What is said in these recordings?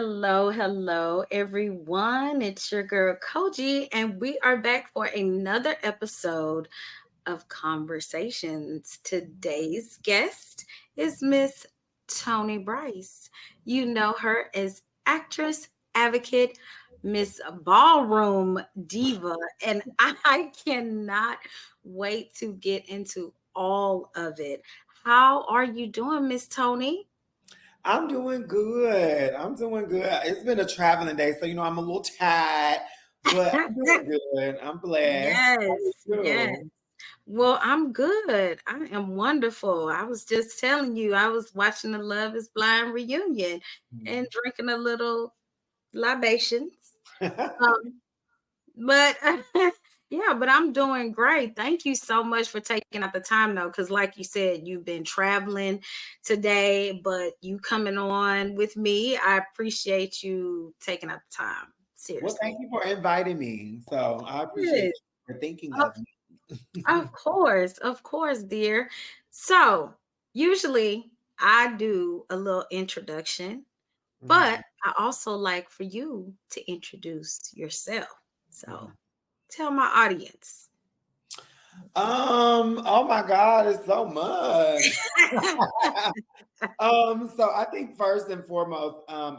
Hello, everyone. It's your girl KoGi, and we are back for another episode of Conversations. Today's guest is Miss Toni Bryce. You know her as actress, advocate, Miss Ballroom Diva, and I cannot wait to get into all of it. How are you doing, Miss Toni? I'm doing good. I'm doing good. It's been a traveling day, so I'm a little tired, but I'm doing good. I'm blessed. How are Yes. you? Well, I'm good. I am wonderful. I was just telling you, I was watching the Love is Blind reunion and drinking a little libations. Um, but yeah, but I'm doing great. Thank you so much for taking out the time though, because like you said, you've been traveling today, but you coming on with me. I appreciate you taking out the time. Well, thank Seriously. you for inviting me. So I appreciate Yes. you for thinking of me. Of course, dear. So, usually I do a little introduction, but Mhm, I also like for you to introduce yourself. So, mhm. tell my audience. Oh my God, it's so much. So I think first and foremost, I'm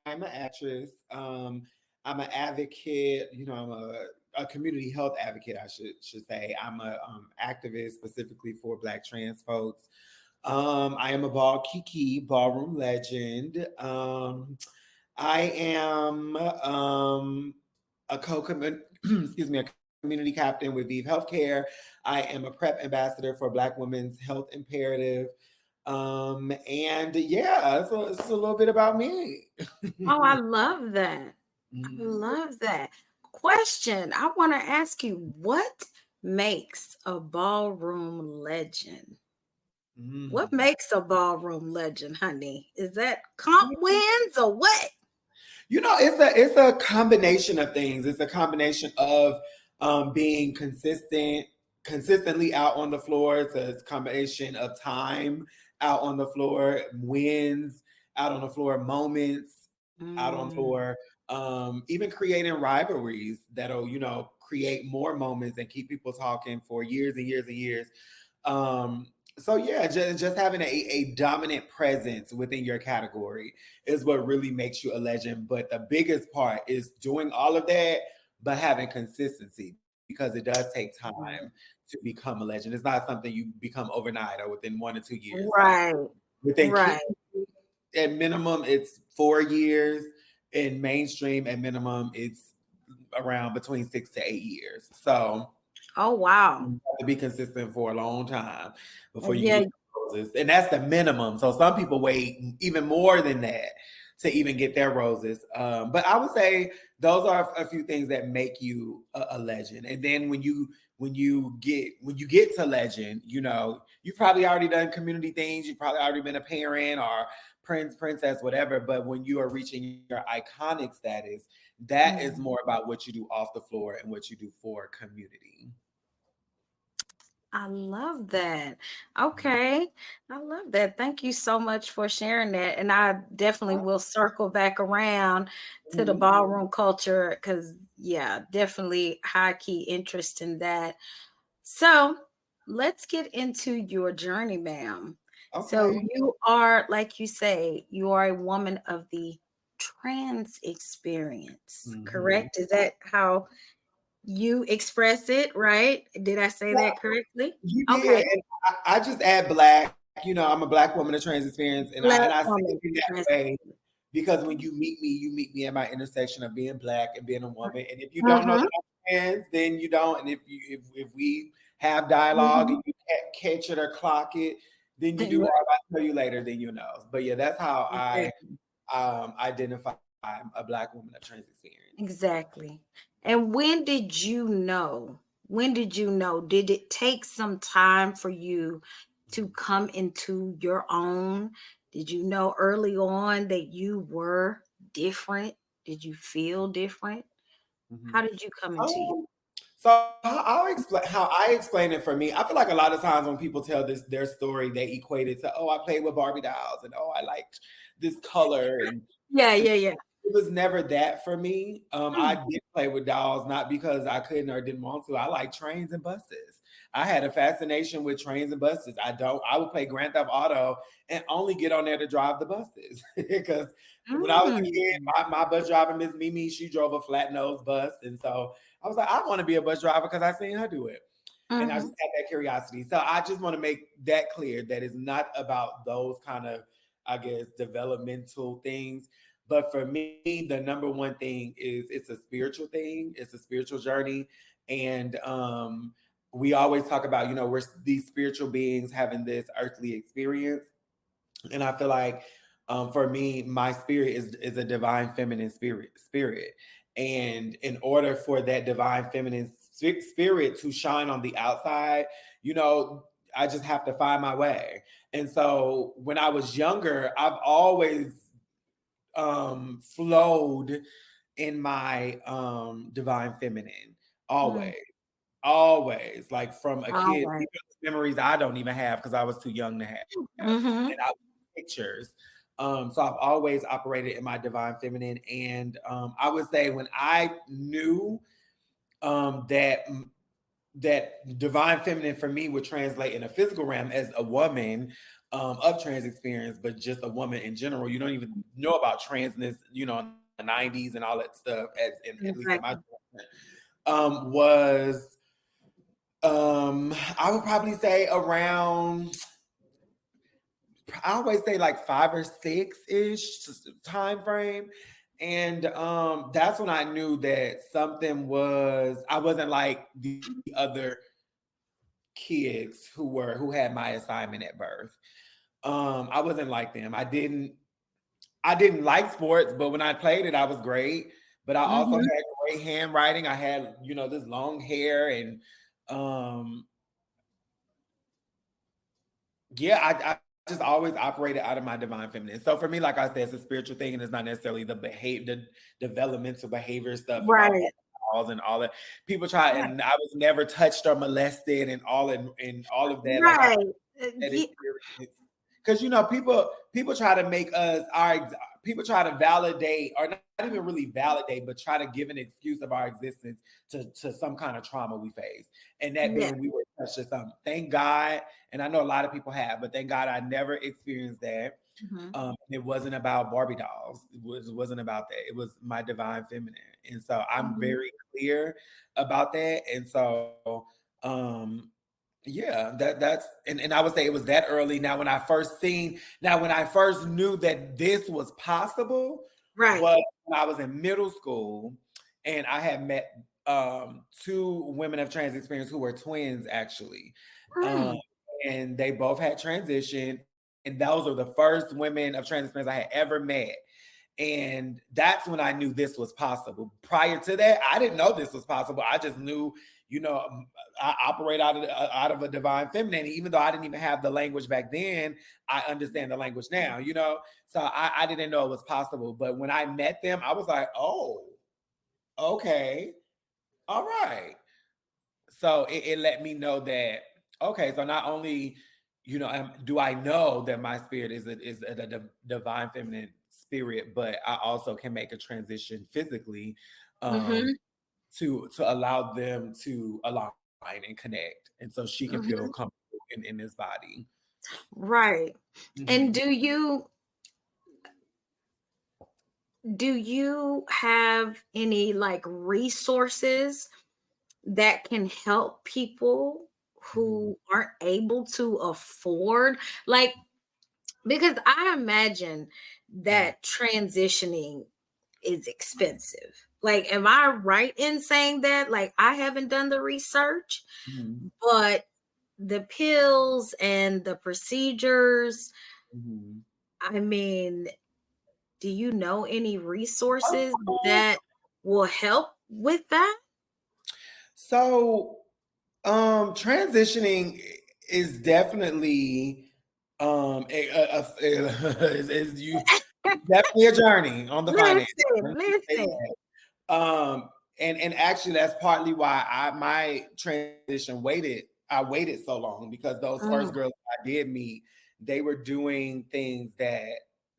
an actress. I'm an advocate. I'm a community health advocate. I should say. I'm a activist specifically for Black trans folks. I am a ballroom legend. I am a excuse me, a community captain with Vive Healthcare. I am a PrEP ambassador for Black Women's Health Imperative. And yeah, so it's a little bit about me. Oh, I love that. I Mhm. love that. Question I want to ask you, what makes a ballroom legend? What Mm. makes a ballroom legend, honey? Is that comp wins or what? It's a combination of things. It's a combination of being consistently out on the floor. It's a combination of time out on the floor, wins out on the floor, moments out on the Mm, floor, even creating rivalries that'll create more moments and keep people talking for years and years and years. Um, so yeah, just having a dominant presence within your category is what really makes you a legend. But the biggest part is doing all of that, but having consistency because it does take time mhm. to become a legend. It's not something you become overnight or within 1 or 2 years. Like Right, within right. at minimum, it's 4 years. In mainstream, at minimum, it's around between 6 to 8 years. So Oh, wow. you have to be consistent for a long time before you can Yeah. get roses. And that's the minimum. So some people wait even more than that to even get their roses. But I would say those are a few things that make you a legend. And then when you get to legend, you've probably already done community things. You've probably already been a parent or prince, princess, whatever. But when you are reaching your iconic status, that is more Mhm. about what you do off the floor and what you do for community. I love that. Okay. I love that. Thank you so much for sharing that. And I definitely will circle back around to the Mhm. ballroom culture because, yeah, definitely high key interest in that. So let's get into your journey, ma'am. So Okay. you are, like you say, you are a woman of the trans experience, Mhm. correct? Is that how you express it, right? Did I say Yeah, that correctly? you did, Okay. and I just add black. I'm a black woman of trans experience, and I Black say it woman, in that trans. way because when you meet me at my intersection of being black and being a woman. And if you don't know Mhm, that I'm trans, then you don't. And if we have dialogue mhm. and you can't catch it or clock it, then you do. Or Right, if I tell you later, then you know. But yeah, that's how I exactly. identify a black woman of trans experience. Exactly. And when did you know? When did you know? Did it take some time for you to come into your own? Did you know early on that you were different? Did you feel different? How Mhm. did you come into you? Um, So how I explain it for me. I feel like a lot of times when people tell their story, they equate it to, oh, I played with Barbie dolls and oh, I liked this color and Yeah, yeah, yeah. it was never that for me. I Mm. did play with dolls, not because I couldn't or didn't want to. I like trains and buses. I had a fascination with trains and buses. I would play Grand Theft Auto and only get on there to drive the buses. Because when I was a kid, Mm. my bus driver, Miss Mimi, she drove a flat nose bus. And so I was like, I want to be a bus driver because I seen her do it. And I just Mhm. had that curiosity. So I just want to make that clear that it's not about those kind of, I guess, developmental things. But for me, the number one thing is it's a spiritual thing. It's a spiritual journey. And we always talk about, we're these spiritual beings having this earthly experience. And I feel like for me, my spirit is a divine feminine spirit. And in order for that divine feminine spirit to shine on the outside, you know, I just have to find my way. And so when I was younger, I've always flowed in my divine feminine. Mm. Always. Always. Like from a kid, Alright. even memories I don't even have because I was too young to have. And I Mhm. pictures. So I've always operated in my divine feminine. And I would say when I knew that that divine feminine for me would translate in a physical realm as a woman of trans experience, but just a woman in general. You don't even know about transness, in the 90s and all that stuff, at least in my Exactly. was I would probably say around, I always say like 5 or 6 ish time frame. And that's when I knew that something was, I wasn't like the other kids who had my assignment at birth. I wasn't like them. I didn't like sports, but when I played it, I was great. But I also Mhm. had great handwriting. I had, this long hair and um yeah, I just always operated out of my divine feminine. So for me, like I said, it's a spiritual thing, and it's not necessarily the developmental behavior stuff about Right. balls and all that. People try, Right. and I was never touched or molested, and all of that. Like I Right. that Ye experience, because people try to make us people try to validate, or not even really validate, but try to give an excuse of our existence to some kind of trauma we face, and that yeah. being we were touched or something. Thank God, and I know a lot of people have, but thank God I never experienced that. Mhm. It wasn't about Barbie dolls. Wasn't about that. It was my divine feminine, and so I'm Mhm. very clear about that. And so, yeah, and I would say it was that early. Now when I first knew that this was possible Right. was when I was in middle school, and I had met 2 women of trans experience who were twins actually. Um, Mm. and they both had transitioned, and those are the first women of trans experience I had ever met. And that's when I knew this was possible. Prior to that, I didn't know this was possible. I just knew, I operate out of a divine feminine. Even though I didn't even have the language back then, I understand the language now. So I didn't know it was possible. But when I met them, I was like, oh, okay, all right. So it let me know that, okay, so not only do I know that my spirit is a divine feminine spirit, but I also can make a transition physically um Mhm. to allow them to align and connect, and so she can feel Mhm. comfortable in this body. Right. And Mhm. do you have any, like, resources that can help people Mhm. who aren't able to afford, like, because I imagine Mhm. that transitioning is expensive. Like, am I right in saying that? Like, I haven't done the research, Mhm. but the pills and the procedures, Mhm. I mean, do you know any resources Um, that will help with that? So transitioning is definitely is you definitely a journey on the finances. Listen, Let me say listen. that. and actually that's partly why my transition waited so long, because those first Mm, girls I did meet, they were doing things that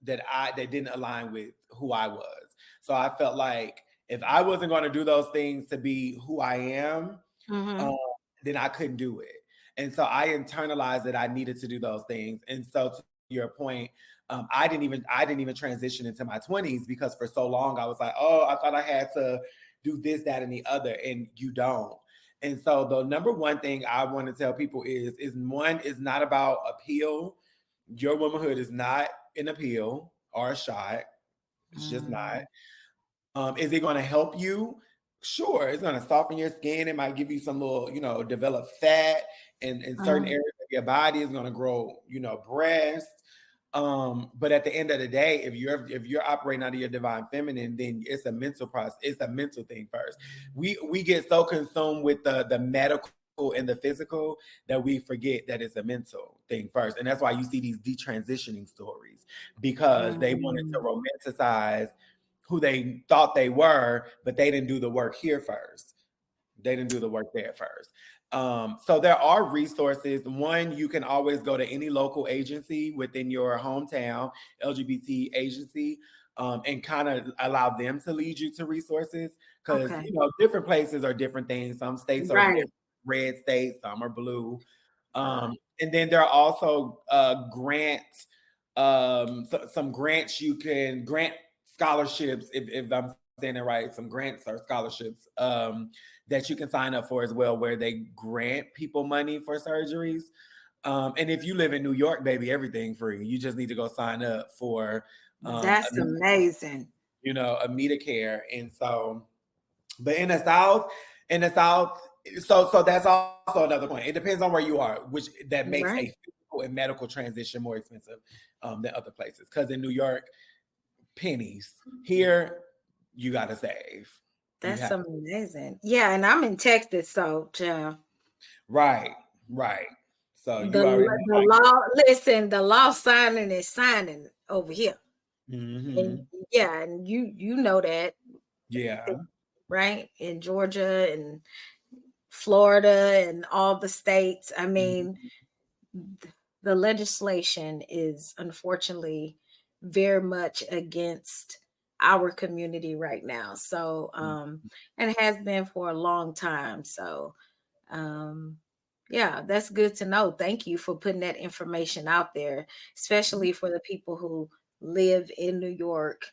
didn't align with who I was. So I felt like if I wasn't going to do those things to be who I am, mm-hmm, um, then I couldn't do it. And so I internalized that I needed to do those things. And so to your point, I didn't even transition into my 20s, because for so long I was like, oh, I thought I had to do this, that, and the other, and you don't. And so the number one thing I want to tell people is one is not about appeal. Your womanhood is not an appeal or a shot. It's just not. mm, Is it going to help you? Sure, it's going to soften your skin. It might give you some little, develop fat, and in certain mm. areas of your body is going to grow, breast. But at the end of the day, if you're operating out of your divine feminine, then it's a mental process. It's a mental thing first. We get so consumed with the medical and the physical that we forget that it's a mental thing first. And that's why you see these detransitioning stories, because they wanted to Mm. romanticize who they thought they were, but they didn't do the work here first. They didn't do the work there first. So there are resources. One, you can always go to any local agency within your hometown, LGBT agency, and kind of allow them to lead you to resources, because Okay. different places are different things. Some states are Right. red states, some are blue. Uh, And then there are also grants, some grants you can grant scholarships, if I'm saying it right, some grants or scholarships that you can sign up for as well, where they grant people money for surgeries. And if you live in New York, baby, everything free. You just need to go sign up for that's amazing. a Medicare. And so, but in the South, so that's also another point. It depends on where you are, which that makes a Right. physical and medical transition more expensive than other places. Because in New York, pennies. Here, you gotta save. You That's have amazing. Yeah, and I'm in Texas, so right, right. So the you already know the law. Listen, the law signing is signing over here, how you. and Mm-hmm. yeah, and you know that, Yeah. right? In Georgia and Florida and all the states. I mean, Mhm. the legislation is unfortunately very much against our community right now. So, and it has been for a long time. So, um, yeah, that's good to know. Thank you for putting that information out there, especially for the people who live in New York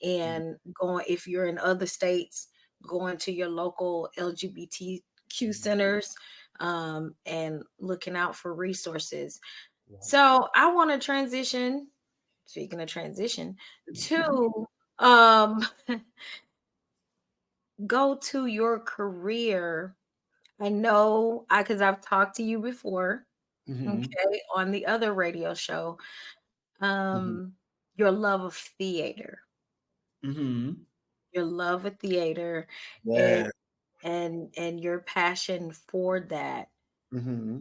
and going, if you're in other states, going to your local LGBTQ centers and looking out for resources. So I want to transition, speaking of transition, to um go to your career. I know I because I've talked to you before, Mm-hmm. okay, on the other radio show. Mm-hmm. Um your love of theater, Mm-hmm. your love of theater and Yeah. and your passion for that. Mm-hmm.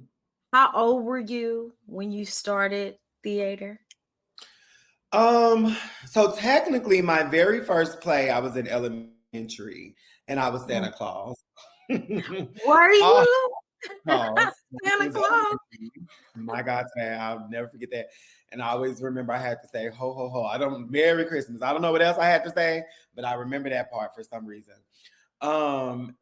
How old were you when you started theater? Um, so technically my very first play, I was in elementary and I was Santa Mm. Claus. Were Oh, you Claus. It Santa was Claus? elementary. My God, man, I'll never forget that. And I always remember I had to say ho ho ho. I don't Merry Christmas. I don't know what else I had to say, but I remember that part for some reason. Um,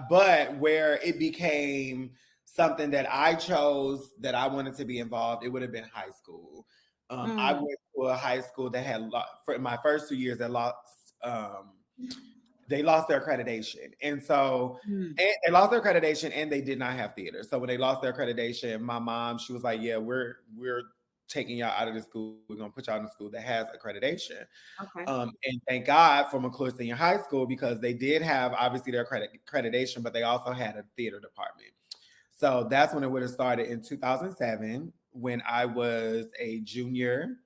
but where it became something that I chose that I wanted to be involved, it would have been high school. I Mm, went to a high school that had for my first 2 years that lost they lost their accreditation, and so mm. and they lost their accreditation, and they did not have theater. So when they lost their accreditation, my mom, she was like, "Yeah, we're taking y'all out of the school. We're gonna put y'all in a school that has accreditation." Okay. And thank God for McClure Senior High School, because they did have obviously their accreditation, but they also had a theater department. So that's when it would have started in 2007 when I was a junior.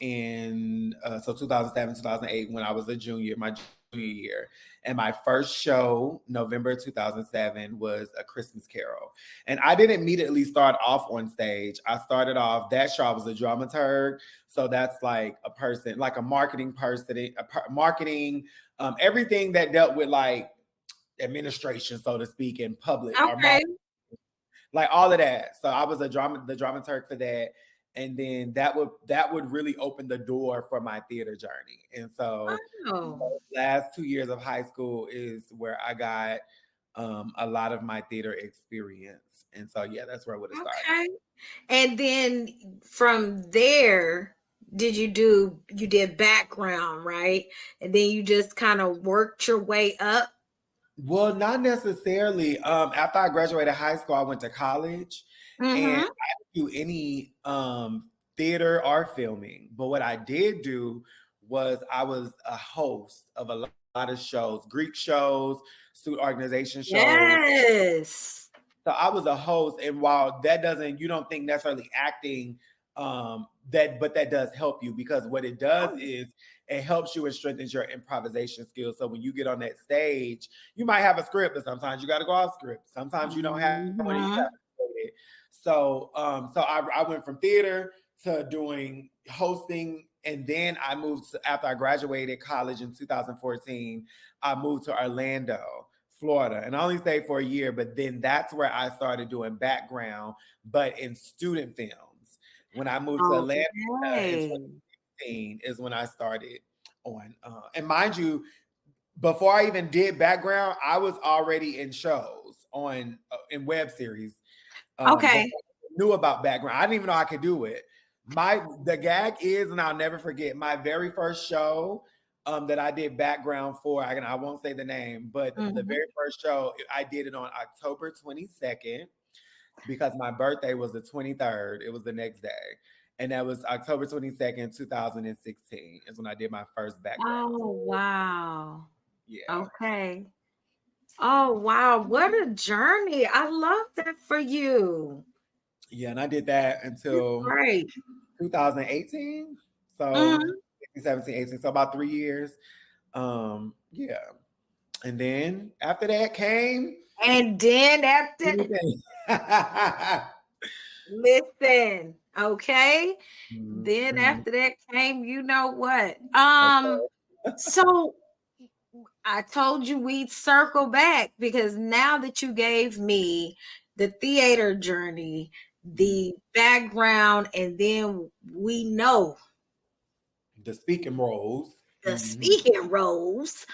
In so 2007, 2008, when I was a junior, my junior year. And my first show, November 2007, was A Christmas Carol. And I didn't immediately start off on stage. I started off, that show, I was a dramaturg. So that's like a person, like a marketing person, marketing, everything that dealt with like administration, so to speak, in public or Okay. like all of that. So I was the dramaturg for that. And then that would really open the door for my theater journey. And so Oh, last 2 years of high school is where I got a lot of my theater experience. And so yeah, that's where I would have started. okay. And then from there, you did background, right? And then you just kind of worked your way up. Well, not necessarily. After I graduated high school, I went to college, and Mm-hmm. I didn't do any theater or filming. But what I did do was I was a host of a lot of shows, Greek shows, student organization shows. Yes. So I was a host, and while that doesn't, you don't think necessarily acting, that, but that does help you, because what it does Oh. is it helps you and strengthens your improvisation skills. So when you get on that stage, you might have a script, but sometimes you got to go off script. Sometimes you don't have one, and you got Mhm. to create it. So, so I went from theater to doing hosting, and then I moved after I graduated college in 2014. I moved to Orlando, Florida. And I only stayed for a year, but then that's where I started doing background, but in student films. When I moved to Atlanta in Okay. 2016 is when I started on, and mind you, before I even did background, I was already in shows on in web series. Before Okay. I knew about background, I didn't even know I could do it. The gag is, and I'll never forget, my very first show that I did background for. I won't say the name, but the Mhm. very first show I did it on October 22nd because my birthday was the 23rd. It was the next day, and that was October 22nd, 2016. Is when I did my first background. Oh, wow. Yeah, Okay. Oh, wow. What a journey. I love that for you. yeah, and I did that It's until great. 2018. So Mhm. 17, 18. So about 3 years. Yeah. And then after that came And then after, anything. listen, okay? Then Mhm. after that came, you know what? Okay. So I told you we'd circle back because now that you gave me the theater journey, Mhm. the background, and then we know The speaking roles. the Mhm. speaking roles,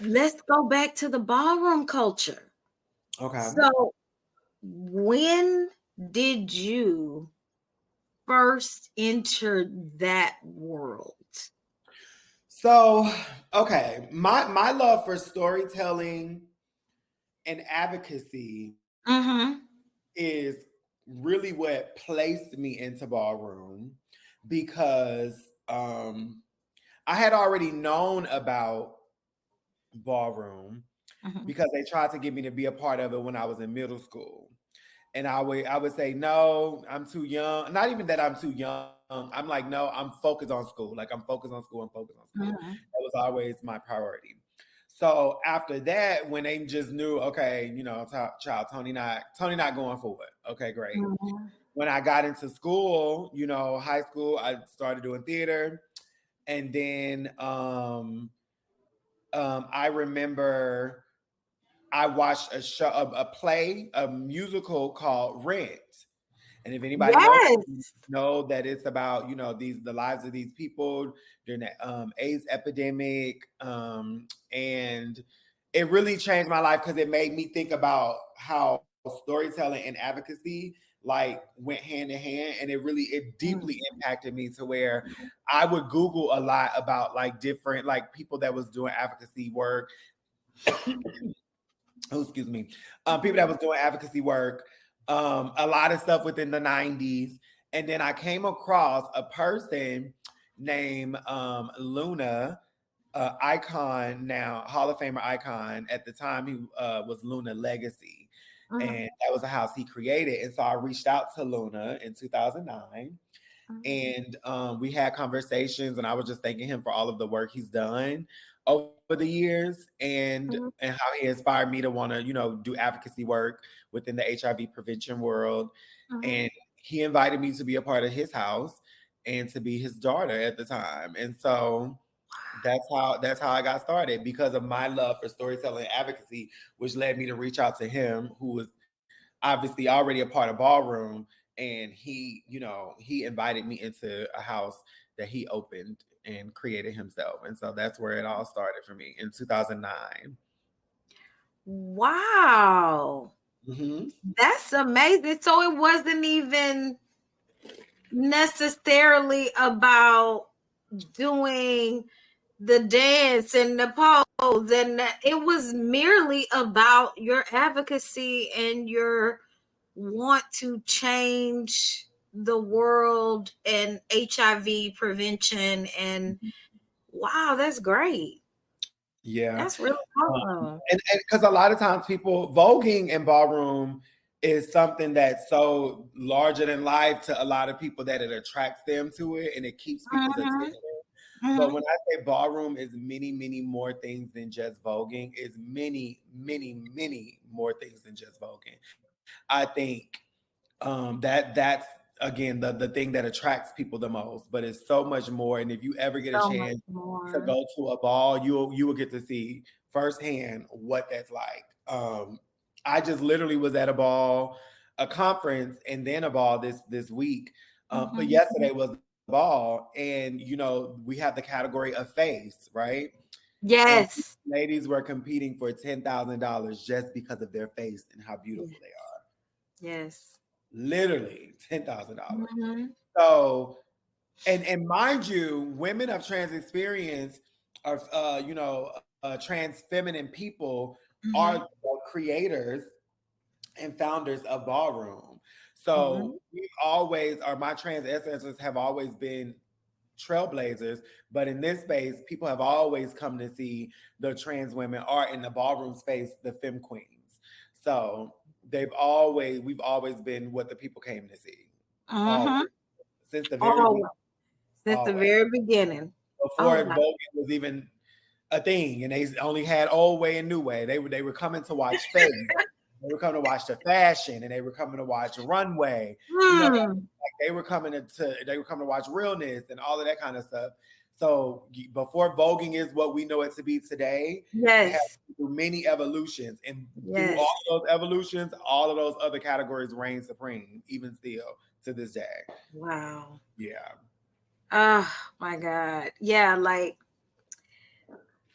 let's go back to the ballroom culture. Okay. So, when did you first enter that world? So, okay, my love for storytelling and advocacy Mm-hmm. is really what placed me into ballroom, because I had already known about ballroom Mm-hmm. because they tried to get me to be a part of it when I was in middle school. And I would say, no, I'm too young. Not even that I'm too young. I'm like, no, I'm focused on school. Like, I'm focused on school. I'm focused on school. Mm-hmm. That was always my priority. So after that, when they just knew, okay, child, Tony not going for it. Okay, great. When I got into school, high school, I started doing theater. And then I remember I watched a show, a play, a musical called Rent. And if anybody knows, Yes. know that it's about the lives of these people during that AIDS epidemic, and it really changed my life because it made me think about how storytelling and advocacy like went hand in hand, and it deeply impacted me to where I would Google a lot about like different like people that was doing advocacy work. Oh, excuse me, people that was doing advocacy work, a lot of stuff within the 90s. And then I came across a person named Luna, icon now, Hall of Famer icon. At the time, he was Luna Legacy. Mhm. And that was a house he created. And so I reached out to Luna in 2009, Mhm. and we had conversations, and I was just thanking him for all of the work he's done over the years, Mhm. and how he inspired me to want to, do advocacy work within the HIV prevention world. Mhm. And he invited me to be a part of his house and to be his daughter at the time. And so that's how I got started, because of my love for storytelling and advocacy, which led me to reach out to him, who was obviously already a part of Ballroom. And he invited me into a house that he opened and created himself. And so that's where it all started for me in 2009. Wow. Hmm. That's amazing. So it wasn't even necessarily about doing the dance and the pose, and it was merely about your advocacy and your want to change the world and HIV prevention. And wow, that's great. Yeah. That's really awesome. And because a lot of times people, voguing and ballroom is something that's so larger than life to a lot of people that it attracts them to it and it keeps people's Mhm, attention. But mhm. when I say ballroom is many, many more things than just voguing, is many, many, many more things than just voguing. I think that's again the thing that attracts people the most. But it's so much more. And if you ever get a So much chance to more. go to a ball, you will get to see firsthand what that's like. I just literally was at a ball, a conference, and then a ball this week. But Mhm. yesterday was the ball, and we have the category of face, right? And Yes. ladies were competing for $10,000 just because of their face and how Yeah. beautiful they are. Yes. Literally $10,000. Mhm. So, and mind you, women of trans experience are, trans feminine people are Mhm. the creators and founders of Ballroom. So Mhm. we've always, or my trans ancestors have always been trailblazers. But in this space, people have always come to see the trans women, or in the ballroom space, the femme queens. So we've always been what the people came to see. Always, Mhm. since the very beginning, Always. Since the always. very beginning. Before Oh wow. voguing was even a thing, and they only had old way and new way. They were coming to watch face. They were coming to watch the fashion, and they were coming to watch runway. You know, Hmm. like they were coming to watch realness and all of that kind of stuff. So before voguing is what we know it to be today, it has Yes. through many evolutions, and through Yes. all of those evolutions, all of those other categories reign supreme, even still to this day. Wow. Yeah. Oh my God. Yeah, like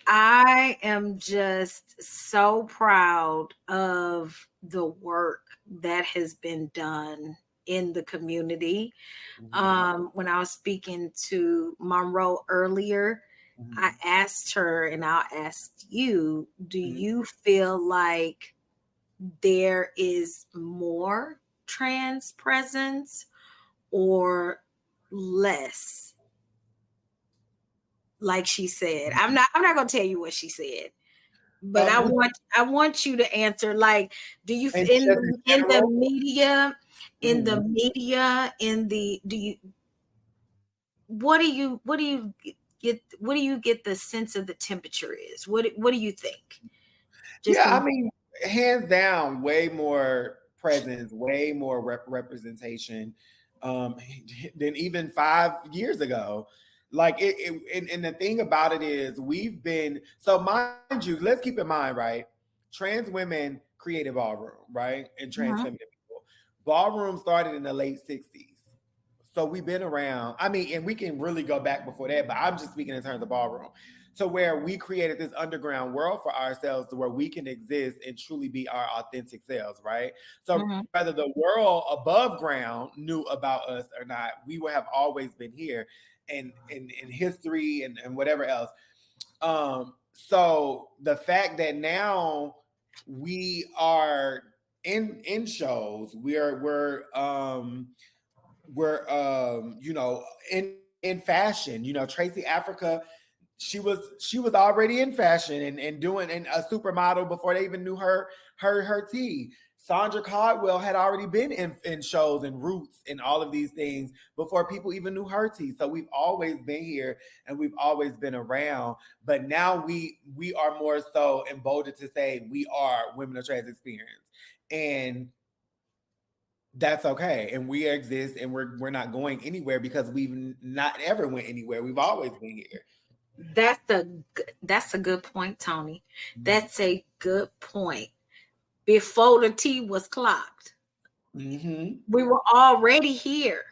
I am just so proud of the work that has been done in the community. Mhm. When I was speaking to Monroe earlier, I Mhm. asked her, and I'll ask you, do Mhm. you feel like there is more trans presence or less? Like she said, I'm not gonna tell you what she said, but I With want you to answer. Like, do you and in just in in the general. media, Mhm. in the do you what do you get the sense of the temperature is? What do you think? Just Yeah, I in mean, hands down, way more presence, way more representation um, than even 5 years ago. Like and the thing about it is, we've been so mind you. Let's keep in mind, right? Trans women created ballroom, right, and trans Mhm, feminine people. Ballroom started in the late 60s. So we've been around. I mean, and we can really go back before that, but I'm just speaking in terms of ballroom. To where we created this underground world for ourselves to where we can exist and truly be our authentic selves, right? So mhm, whether the world above ground knew about us or not, we would have always been here in history and whatever else. So the fact that now we are in shows, we're in fashion. Tracy Africa, she was already in fashion and doing and a supermodel before they even knew her tea. Sandra Caldwell had already been in shows and Roots and all of these things before people even knew her tea. So we've always been here and we've always been around. But now we are more so emboldened to say we are women of trans experience. And that's okay. And we exist and we're not going anywhere because we've not ever went anywhere. We've always been here. That's a good point, Tony. That's a good point. Before the T was clocked, Mm-hmm. we were already here.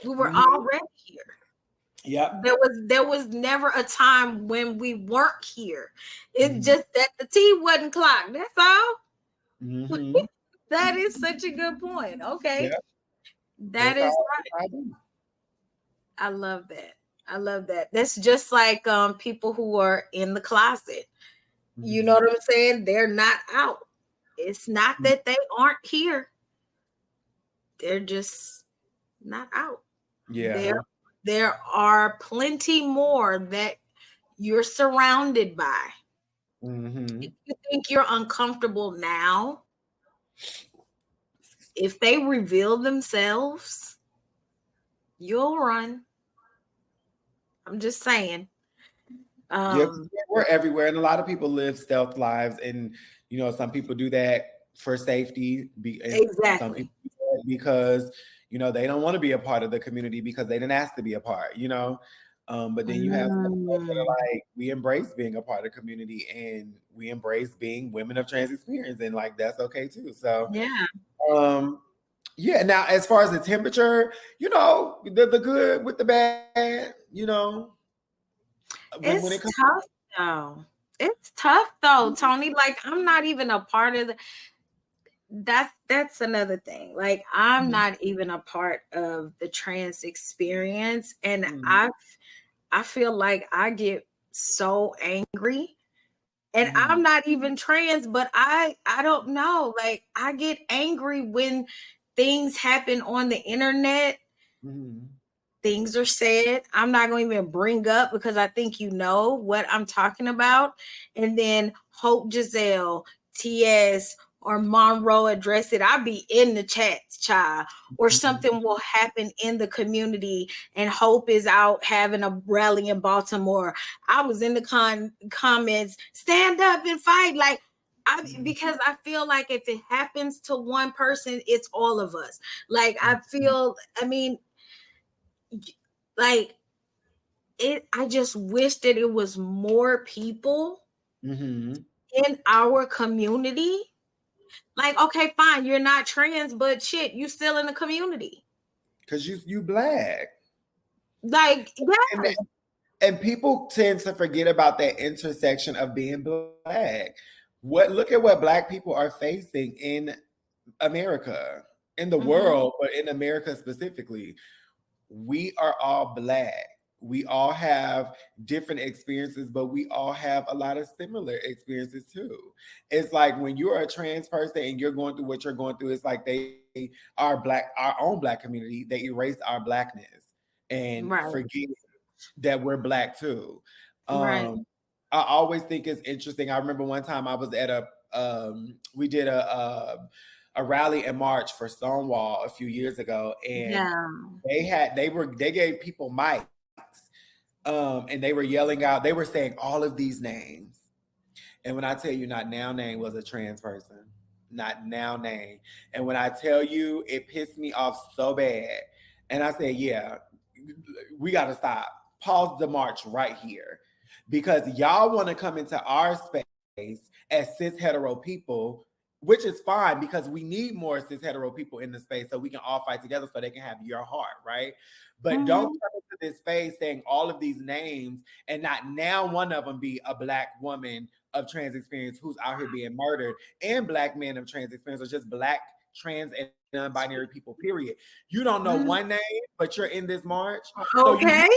We were Mm-hmm. already here. Yep. There was never a time when we weren't here. It's Mm-hmm. just that the T wasn't clocked. That's all. Mm-hmm. That is such a good point. Okay. Yep. That That's is all right. I do. I love that. I love that. That's just like people who are in the closet. You know Mm-hmm. what I'm saying? They're not out. It's not that they aren't here. They're just not out. There Yeah. there are plenty more that you're surrounded by. If Mm-hmm. you think you're uncomfortable now, if they reveal themselves, you'll run. I'm just saying. Yeah, Um, we're everywhere, and a lot of people live stealth lives, and some people do that for safety, and some exactly. people do that because they don't want to be a part of the community because they didn't ask to be a part. But then you have some of us that Mm, are like, we embrace being a part of the community, and we embrace being women of trans experience, and like that's okay too. So, yeah, um, yeah. Now, as far as the temperature, the good with the bad, when it it's comes. tough though. It's tough though, Tony. Like I'm not even a part of the that's another thing. Like I'm not even a part of the trans experience. And Mhm, I feel like I get so angry. And I'm mhm, not even trans, but I don't know. Like I get angry when things happen on the internet, mhm, things are said. I'm not going to even bring up because I think you know what I'm talking about. And then Hope Giselle, TS, or Monroe address it. I'll be in the chats, child, or mhm, something will happen in the community. And Hope is out having a rally in Baltimore. I was in the comments, stand up and fight. Like, mhm, because I feel like if it happens to one person, it's all of us. Like, I mhm, feel, I mean, like I just wish that it was more people mhm. in our community. Like, okay, fine, you're not trans, but shit, you still in the community. 'Cause you black. Like, And yes. and people tend to forget about that intersection of being black. Look at what black people are facing in America, in the Mm-hmm. world, but in America specifically. We are all black. We all have different experiences, but we all have a lot of similar experiences too. It's like when you're a trans person and you're going through what you're going through, it's like our own black community, they erase our blackness and Right. forget that we're black too. Right. Um, I always think it's interesting. I remember one time I was at we did a rally in March for Stonewall a few years ago, and Yeah. they gave people mics, and they were yelling out. They were saying all of these names, and when I tell you, not now name was a trans person, not now name, and when I tell you, it pissed me off so bad, and I said, yeah, we got to stop. Pause the march right here, because y'all want to come into our space as cis hetero people, which is fine because we need more cis hetero people in the space so we can all fight together so they can have your heart, right? But don't Mm-hmm. come into this space saying all of these names and not now one of them be a black woman of trans experience who's out here being murdered, and black men of trans experience, or just black trans and non-binary people, period. You don't know one Mm-hmm. name, but you're in this march. So you know Okay.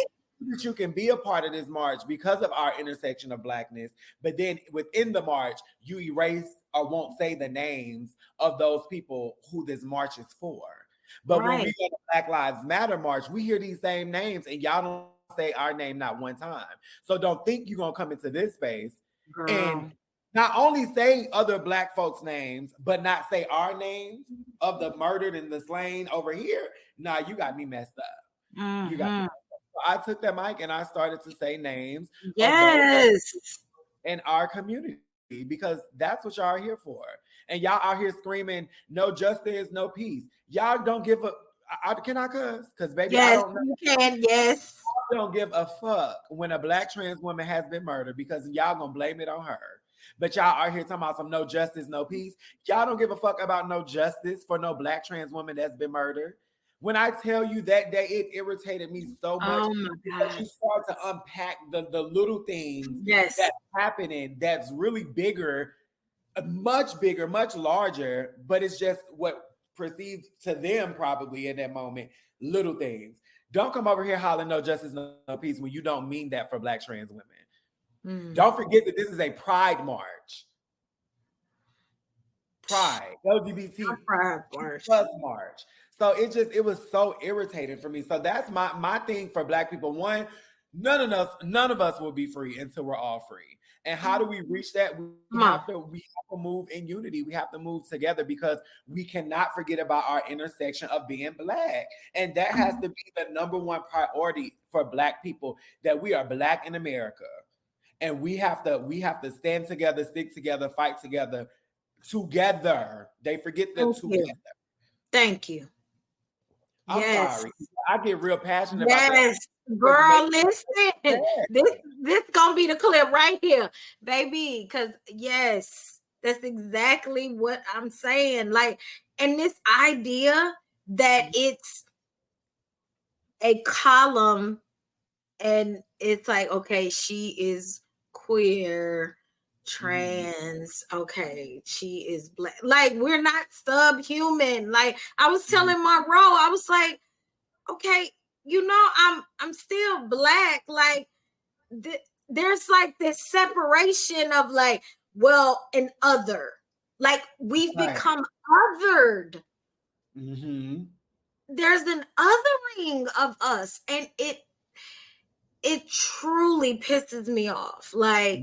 that you can be a part of this march because of our intersection of blackness, but then within the march, you erase or won't say the names of those people who this march is for. But when we Right. go to Black Lives Matter march, we hear these same names and y'all don't say our name not one time. So don't think you're gonna come into this space and Girl. not only say other black folks' names, but not say our names of the murdered and the slain over here. Nah, you got me messed up. You got me. Mm-hmm. I took that mic and I started to say names of those Yes. in our community because that's what y'all are here for. And y'all out here screaming, no justice, no peace. Y'all don't give a. Can I cuss? Because baby, I Yes, don't know. you can. Yes. Don't give a fuck when a black trans woman has been murdered because y'all gonna blame it on her. But y'all are here talking about some no justice, no peace. Y'all don't give a fuck about no justice for no black trans woman that's been murdered. When I tell you that day, it irritated me so much Oh my because God. you start to unpack the little things Yes. that's happening that's really bigger, much bigger, much larger, but it's just what perceived to them probably in that moment, little things. Don't come over here hollering no justice, no peace when you don't mean that for black trans women. Don't Mm. forget that this is a pride march. Pride, LGBT I'm proud, Bryce. plus march. So it was so irritating for me. So that's my thing for black people. One, none of us will be free until we're all free. And how do we reach that? Come on. We have to move in unity. We have to move together because we cannot forget about our intersection of being black. And that has to be the number one priority for black people, that we are black in America. And we have to stand together, stick together, fight together. Together. They forget the Thank you. together. Thank you. I'm Yes. sorry. I get real passionate about that. Yes. It Girl, makes me listen. This gonna be the clip right here, baby. Cause yes, that's exactly what I'm saying. Like, and this idea that sad. it's a column and it's like, okay, she is queer, Mhm. trans, okay, she is black. Like, we're not subhuman. Like, I was Mhm. telling Monroe, I was like, okay, I'm still black. Like, there's like this separation of like, well, an other. Like, we've Right. become othered. Mm-hmm. There's an othering of us, and it truly pisses me off. Like,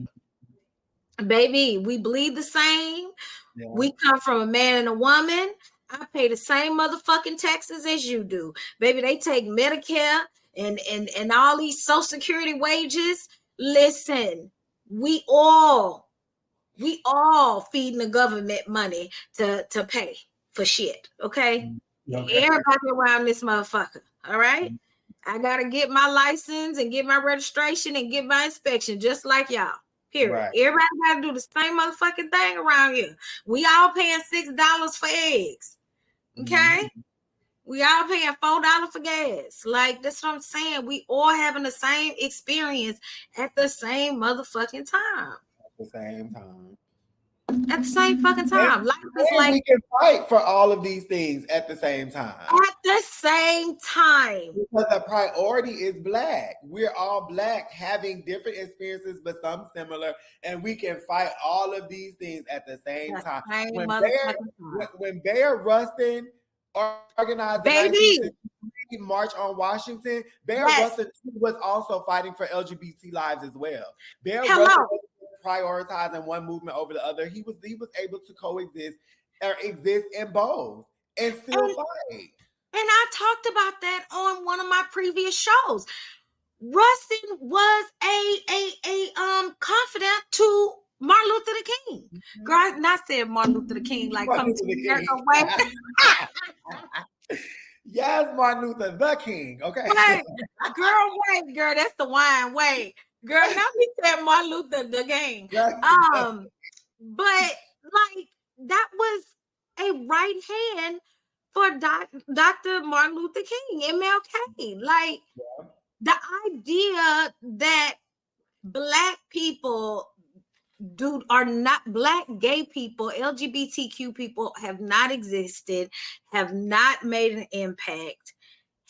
baby, we bleed the same. Yeah. We come from a man and a woman. I pay the same motherfucking taxes as you do. Baby, they take Medicare and all these social security wages. Listen, we all feeding the government money to pay for shit. Okay. Okay. Everybody around this motherfucker. All right. I gotta get my license and get my registration and get my inspection, just like y'all. Period. Right. Everybody gotta do the same motherfucking thing around here. We all paying $6 for eggs. Okay? Mhm. We all paying $4 for gas. Like, that's what I'm saying. We all having the same experience at the same motherfucking time. At the same time. At the same fucking And, time. Life is and like we can fight for all of these things at the same time. at the same time. Because the priority is black. We're all black, having different experiences, but some similar, and we can fight all of these things at the same The time. same When motherfucking time. Bear Rustin organized the Baby. 1963 March on Washington, Bear Yes. Rustin was also fighting for LGBT lives as well. Bear Rustin Hello. was prioritizing one movement over the other. He was able to coexist or exist in both and still And fight. And I talked about that on one of my previous shows. Rustin was a confidant to Martin Luther King. Girl, I not said Martin Luther King like Martin come to Luther the America King. way. Yes, Martin Luther the King. Okay. Wait, girl, wait, girl, that's the wine. Wait, girl, now we said Martin Luther the King. But like that was a right hand for Dr. Martin Luther King, MLK. Like, the idea that black people are not black, gay people, LGBTQ people have not existed, have not made an impact,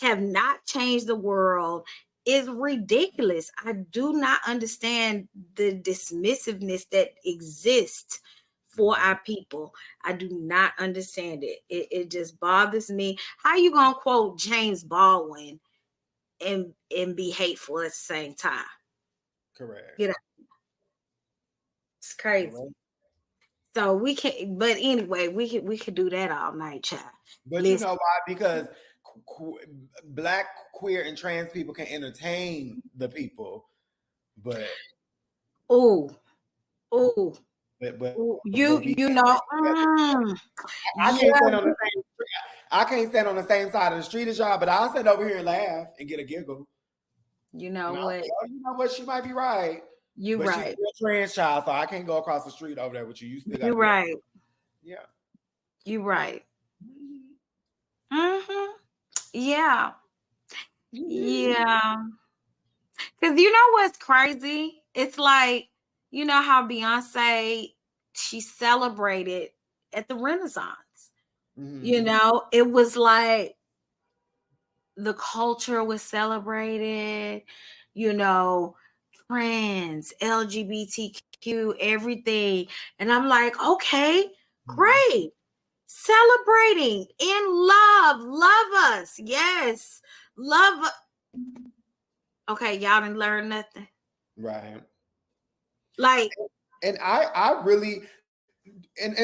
have not changed the world is ridiculous. I do not understand the dismissiveness that exists for our people. I do not understand it. It just bothers me. How you gonna quote James Baldwin and be hateful at the same time? Correct. You know, it's crazy. Correct. So we can, but anyway, we could do that all night, child. But you Listen, know why? Because black, queer, and trans people can entertain the people, but oh, oh, but but oh, but we can't. you know, I can't yeah, stand on the same. I can't stand on the same side of the street as y'all, but I'll sit over here and laugh and get a giggle. you know And I'll what, say, oh, you know what? She might be right, you but she's right, still a trans child, so I can't go across the street over there with you. You still got you to be over. right, Yeah. you right. Mhm. Mm-hmm. Yeah, Mhm. yeah. Cause you know what's crazy? It's like, you know how Beyonce, she celebrated at the Renaissance. You Mhm. know, it was like the culture was celebrated, you know, trans, LGBTQ, everything. And I'm like, okay, Mhm. great. Celebrating in love. Love us. Yes. Love. Okay, y'all didn't learn nothing. Right. Like, And I really, and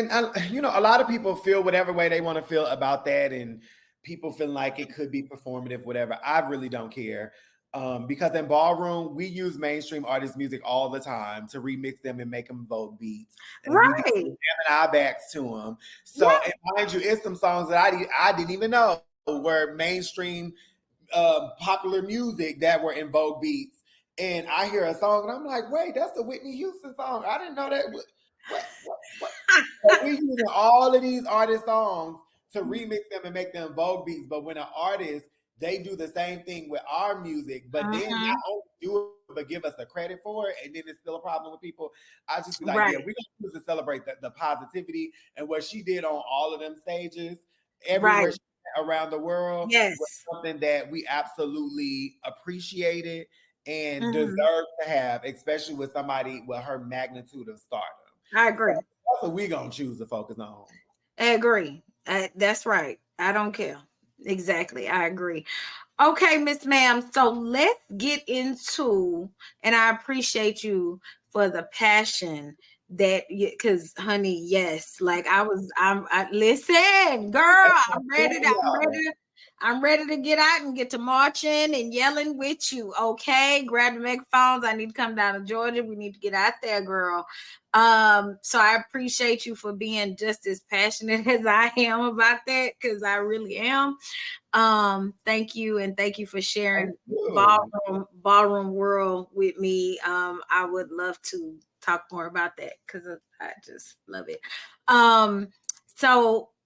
you know, a lot of people feel whatever way they want to feel about that, and people feel like it could be performative, whatever. I really don't care. Because in ballroom, we use mainstream artist music all the time to remix them and make them vote beats, and we be right. jamming our backs to them. So, Yeah. and mind you, it's some songs that I didn't even know were mainstream popular music that were in vogue beats. And I hear a song and I'm like, wait, that's the Whitney Houston song. I didn't know that. What? So we using all of these artist songs to remix them and make them Vogue beats. But when an artist, they do the same thing with our music, but then not Mhm. only do it, but give us the credit for it, and then it's still a problem with people. I just be like, yeah, we're Right. gonna use to celebrate the positivity and what she did on all of them stages, everywhere Right. she went around the world was Yes. something that we absolutely appreciated and deserve Mhm. to have, especially with somebody with her magnitude of stardom. I So agree. that's what we gonna choose to focus on. I agree. That's right. I don't care. Exactly. I agree. Okay, Miss Ma'am. So let's get into, and I appreciate you for the passion that you, because honey, yes, like I listen, girl, That's my I'm ready to, I'm studio. ready to, I'm ready to get out and get to marching and yelling with you. Okay, grab the megaphones. I need to come down to Georgia. We need to get out there, girl. So I appreciate you for being just as passionate as I am about that, because I really am. Thank you, and thank you for Thank sharing you. ballroom world with me. I would love to talk more about that because I just love it.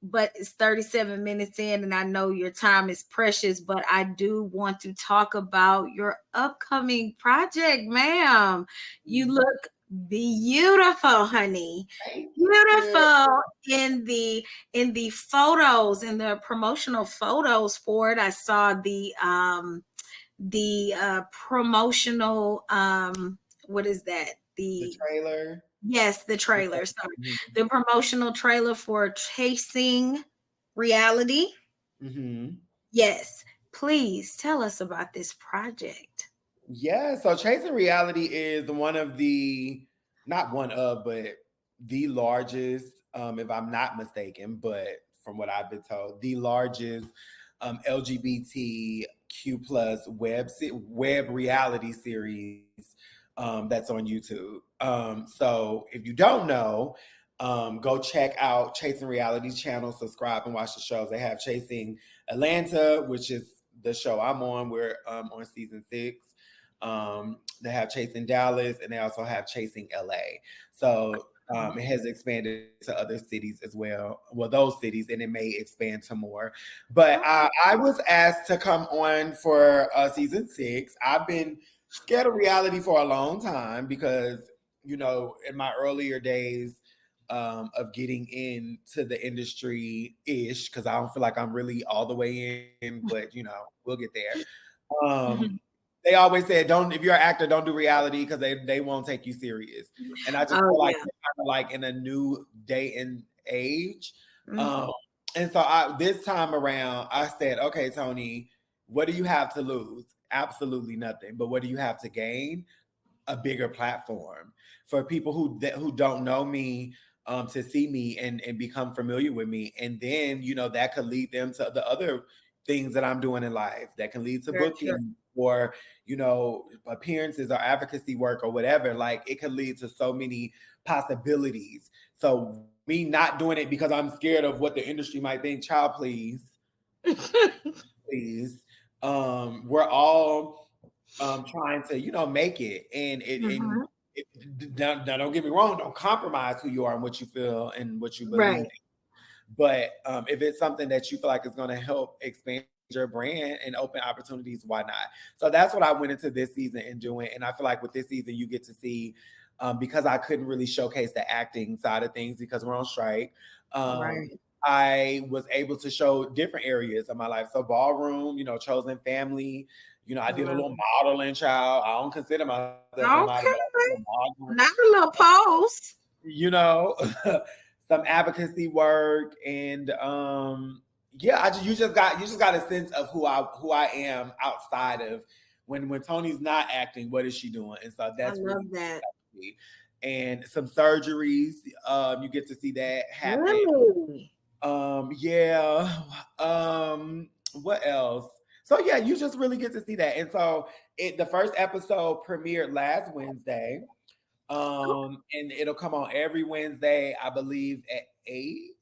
But it's 37 minutes in, and I know your time is precious, but I do want to talk about your upcoming project, ma'am. You Mhm. look beautiful, honey. Thank you. Beautiful in the photos, in the promotional photos for it. I saw the promotional what is that? The The trailer. Yes, the trailer. Sorry. Mhm. The promotional trailer for Chasing Reality. Mhm. Yes. Please tell us about this project. Yeah, so Chasing Reality is one of the, not one of, but the largest, if I'm not mistaken, but from what I've been told, the largest LGBTQ plus web reality series that's on YouTube. So if you don't know, go check out Chasing Reality's channel, subscribe and watch the shows. They have Chasing Atlanta, which is the show I'm on. We're on season 6. They have Chasing Dallas, and they also have Chasing LA. So it has expanded to other cities as well. Well, those cities, and it may expand to more. But I was asked to come on for season 6. I've been scared of reality for a long time because, you know, in my earlier days of getting into the industry ish, because I don't feel like I'm really all the way in, but you know, we'll get there. Um, they always said, "Don't, if you're an actor, don't do reality because they won't take you serious." And I just Oh feel like yeah. we're kind of like in a new day and age. Mhm. Um, and so this time around, I said, "Okay, Toni, what do you have to lose? Absolutely nothing. But what do you have to gain? A bigger platform for people who don't know me." to see me and become familiar with me. And then, that could lead them to the other things that I'm doing in life that can lead to Very true. booking or, appearances or advocacy work or whatever. Like it could lead to so many possibilities. So me not doing it because I'm scared of what the industry might think, child, please. We're all trying to, make it. And Mhm. don't get me wrong, don't compromise who you are and what you feel and what you believe Right. in. But if it's something that you feel like is going to help expand your brand and open opportunities, why not? So that's what I went into this season and doing. And I feel like with this season, you get to see, because I couldn't really showcase the acting side of things because we're on strike. Um, Right. I was able to show different areas of my life. So ballroom, chosen family, I I did a love little it. modeling, child. I don't consider myself a model, but I did Okay. a little modeling. Not a little pose. you know, some advocacy work and yeah, you just got a sense of who I am outside of when Toni's not acting, what is she doing? And so I that's really love that. me. And some surgeries, you get to see that happen. Really? Yeah. What else? So yeah, you just really get to see that. And so the first episode premiered last Wednesday. And it'll come on every Wednesday, I believe, at 8,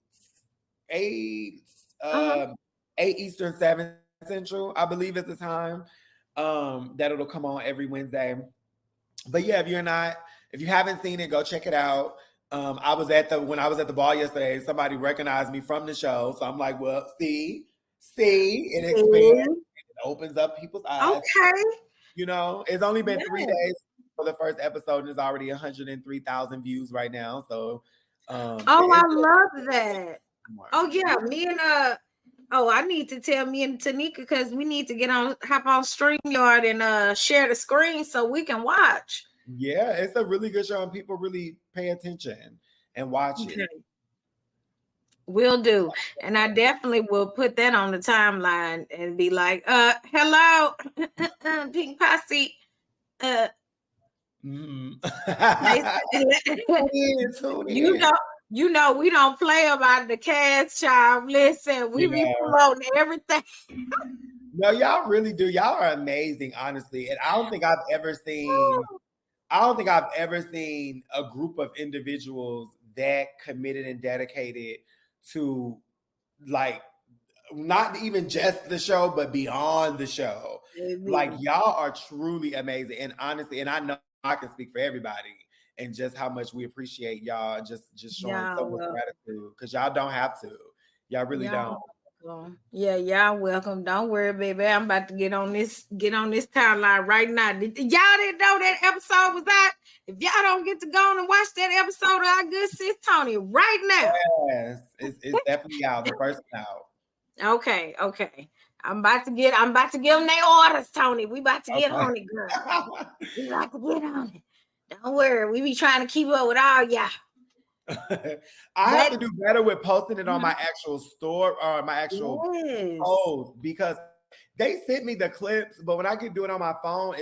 Uh-huh. um, 8 Eastern, 7 Central, I believe is the time. That it'll come on every Wednesday. But yeah, if you haven't seen it, go check it out. When I was at the ball yesterday, somebody recognized me from the show. So I'm like, well, see, it expands, See? it opens up people's eyes. Okay. It's only been 3 days Yes. for the first episode, and it's already 103,000 views right now. So, Oh, I it's love that. more. Oh yeah, me and oh, I need to tell me and Tanika because we need to hop on StreamYard and share the screen so we can watch. Yeah, it's a really good show, and people really pay attention and watch it. Okay. Will do. And I definitely will put that on the timeline and be like, hello, Pink Posse. Uh Mhm. Nice. Tune you in. know, we don't play about the cast, child. Listen, we be Yeah. promoting everything. No, y'all really do. Y'all are amazing, honestly. And I don't think I've ever seen a group of individuals that committed and dedicated to, like, not even just the show, but beyond the show. Like Baby. y'all are truly amazing. And honestly, and I know I can speak for everybody and just how much we appreciate y'all just showing so Y'all much welcome. gratitude because y'all don't have to. Y'all really Y'all don't. welcome. Yeah, y'all welcome. Don't worry, baby. I'm about to get on this timeline right now. Y'all didn't know that episode was out? If y'all don't get to go on and watch that episode of our good sis Toni right now. Yes, it's definitely out. The first one out. Okay. I'm about to give them their orders, Toni. We about to get Okay. on it, girl. We about to get on it. Don't worry. We be trying to keep up with all y'all. I have But to do better with posting it on mhm, my actual store or my actual yes. post because they sent me the clips, but when I can do it on my phone,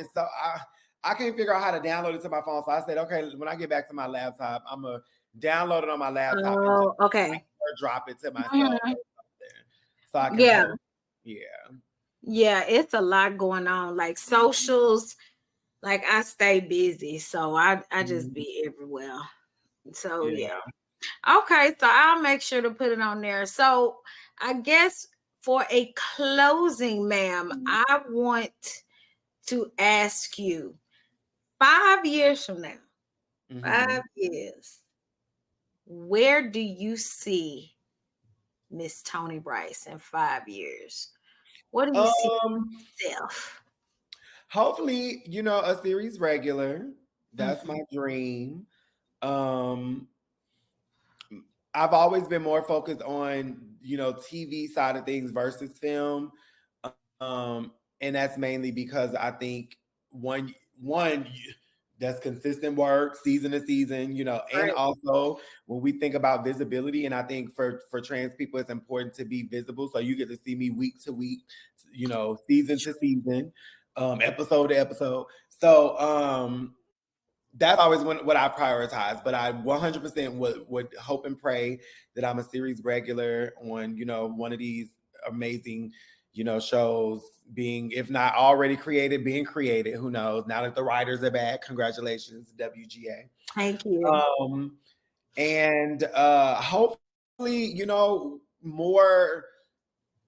I can't figure out how to download it to my phone. So I said, okay, when I get back to my laptop, I'm gonna download it on my laptop and just Oh, okay. drop it to myself Mhm. or something so I can Yeah. post. Yeah. Yeah, it's a lot going on. Like socials, like I stay busy, so I just Mhm. be everywhere. So Yeah. yeah. Okay, so I'll make sure to put it on there. So I guess for a closing, ma'am, I want to ask you 5 years from now, Hmm. 5 years, where do you see Miss Toni Bryce in 5 years? What do you see Um, yourself? hopefully, a series regular. That's my Mhm. dream. Um, I've always been more focused on, TV side of things versus film. And that's mainly because I think one that's consistent work season to season, and Right. also when we think about visibility, and I think for trans people it's important to be visible. So you get to see me week to week, season to season, episode to episode. So that's always what I prioritize. But I 100% would hope and pray that I'm a series regular on, one of these amazing, shows being, if not already created, being created. Who knows? Now that the writers are back, congratulations, WGA. Thank you. And hopefully, more.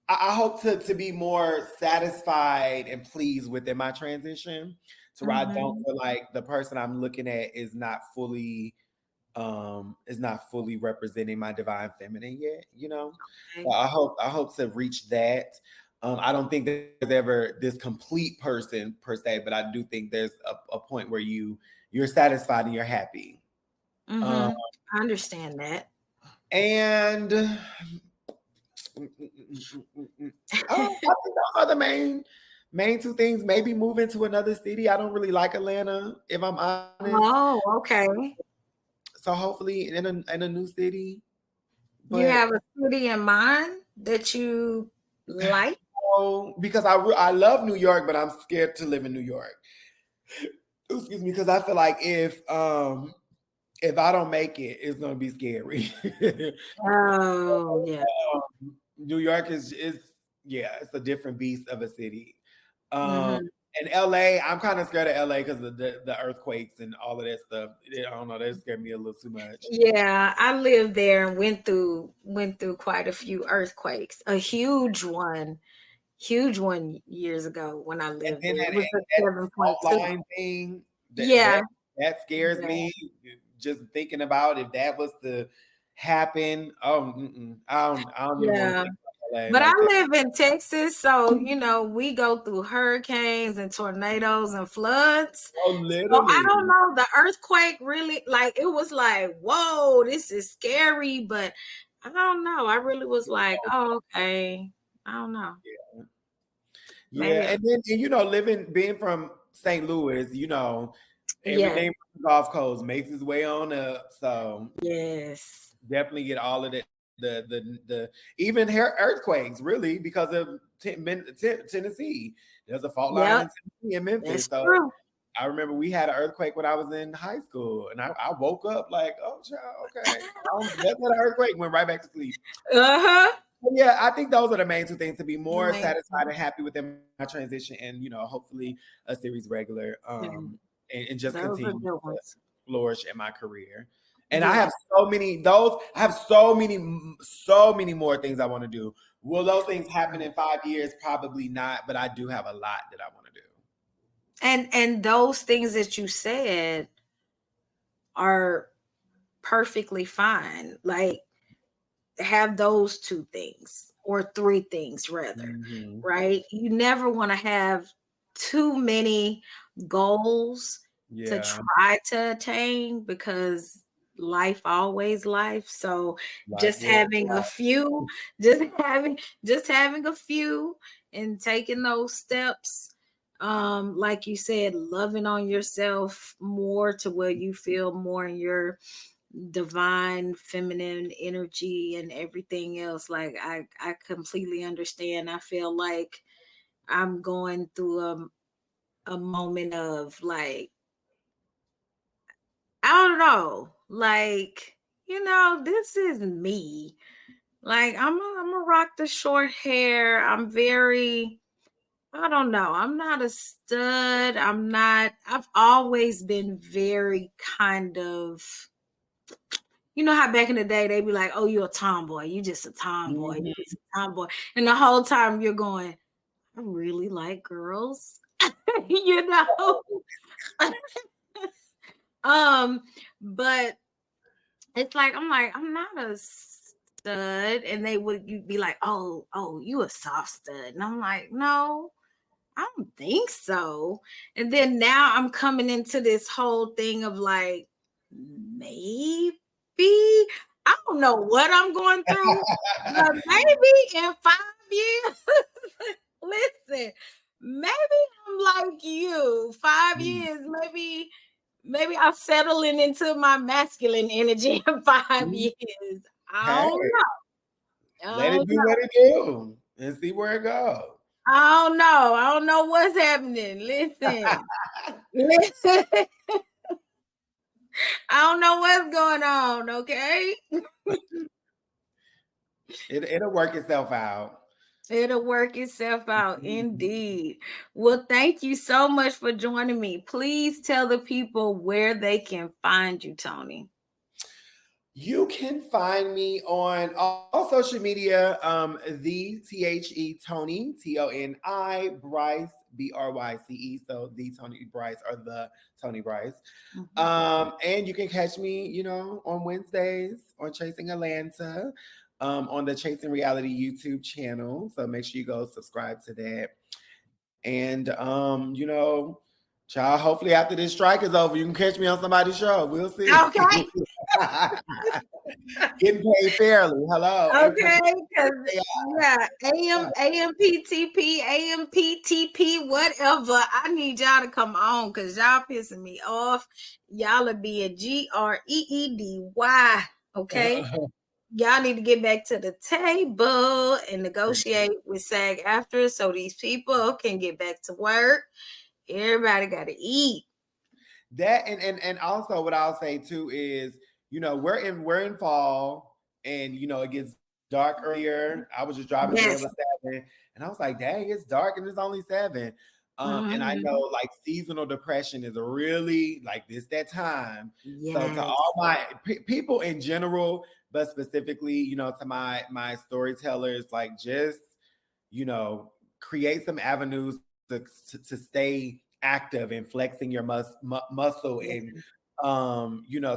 I hope to be more satisfied and pleased within my transition, to where I don't Mm-hmm. feel like the person I'm looking at is not fully representing my divine feminine yet. So Okay. I hope to reach that. I don't think there's ever this complete person per se, but I do think there's a point where you're satisfied and you're happy. Um, Mm-hmm. I understand that. and I think those are the main two things. Maybe moving to another city. I don't really like Atlanta, if I'm honest. Oh, okay. So hopefully in a new city. You But have a city in mind that you like? because I love New York, but I'm scared to live in New York. Excuse me, because I feel like if I don't make it, it's gonna be scary. Oh, yeah. New York is yeah, it's a different beast of a city. Um, Mhm. and LA, I'm kind of scared of LA because of the earthquakes and all of that stuff. I don't know, that scared me a little too much. Yeah, I lived there and went through quite a few earthquakes. A huge one years ago when I And lived then there. It was a that fault 7.2. line thing that Yeah, that that scares yeah, me. Just thinking about if that was to happen. Oh, I don't even want to yeah. think about LA But I like that. live in Texas, so we go through hurricanes and tornadoes and floods. Oh, So I literally. don't know, the earthquake really, like, it was like, whoa, this is scary, but I don't know. I really was like, oh, okay. I don't know. Yeah, Maybe. being from St. Louis, Yeah. everything from the Gulf Coast makes its way on up. So Yes. definitely get all of the even earthquakes, really, because of Tennessee. There's a fault line Yep. in Tennessee and Memphis. That's So true. I remember we had an earthquake when I was in high school, and I woke up like, oh, child, okay, that's not an earthquake. Went right back to sleep. Uh-huh. Yeah, I think those are the main two things: to be more satisfied Amazing. and happy within my transition, and hopefully a series regular, Mhm. and just Those are continue good to ones. flourish in my career. And I Yeah. have so many those. I have so many more things I want to do. Will those things happen in 5 years? Probably not, but I do have a lot that I want to do. And those things that you said are perfectly fine. Like, have those two things or three things rather, Hmm. right? You never want to have too many goals to Yeah, try to attain, because life. So life just will. having a few, just having a few and taking those steps, like you said, loving on yourself more to where you feel more in your divine feminine energy and everything else. Like, I completely understand. I feel like I'm going through a moment of, like, I don't know, like, this is me. Like, I'm a rock the short hair. I'm very, I don't know, I'm not a stud. I've always been very kind of, how back in the day they be like, "Oh, you're a tomboy. You just a tomboy. You Mhm. just a tomboy." And the whole time you're going, "I really like girls." you know? um, but it's like, I'm not a stud. And they would you be like, "Oh, you a soft stud." And I'm like, "No, I don't think so." And then now I'm coming into this whole thing of, like, maybe I don't know what I'm going through, but maybe in 5 years, listen, maybe I'm like you. 5 years, maybe I'm settling into my masculine energy in 5 years. I Hey, don't know. I let it don't do know. what it do, and see where it goes. I don't know. I don't know what's happening. Listen. Listen. I don't know what's going on, okay? It'll work itself out. It'll work itself out, indeed. Well, thank you so much for joining me. Please tell the people where they can find you, Toni. You can find me on all social media. The Toni, Toni, Bryce, Bryce. So the Toni Bryce or the Toni Bryce. Mhm. And you can catch me, on Wednesdays on Chasing Atlanta, on the Chasing Reality YouTube channel. So make sure you go subscribe to that. And child, hopefully after this strike is over, you can catch me on somebody's show. We'll see. Okay. Getting paid fairly. Hello. Okay, because Yeah. yeah, AMPTP, AMPTP, whatever. I need y'all to come on because y'all pissing me off. Y'all are being GREEDY. Okay. Y'all need to get back to the table and negotiate with SAG after so these people can get back to work. Everybody got to eat. That and also what I'll say too is, we're in fall, and it gets dark earlier. I was just driving today, it was Yes. 7, and I was like, dang, it's dark and it's only 7. And I know Mhm. like seasonal depression is really like this that time. So to Yes. all my people in general, but specifically, to my storytellers, like just create some avenues to stay active and flexing your muscle, Yes. and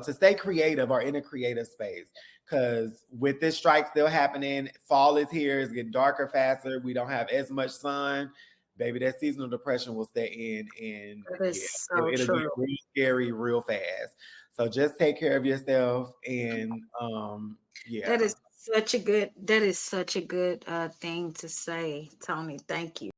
to stay creative or in a creative space, because with this strike still happening, fall is here, it's getting darker faster, we don't have as much sun, baby, that seasonal depression will stay in, and That is yeah, so it'll get true. real scary real fast. So just take care of yourself, and That yeah. is such a good thing to say, Toni. Thank you.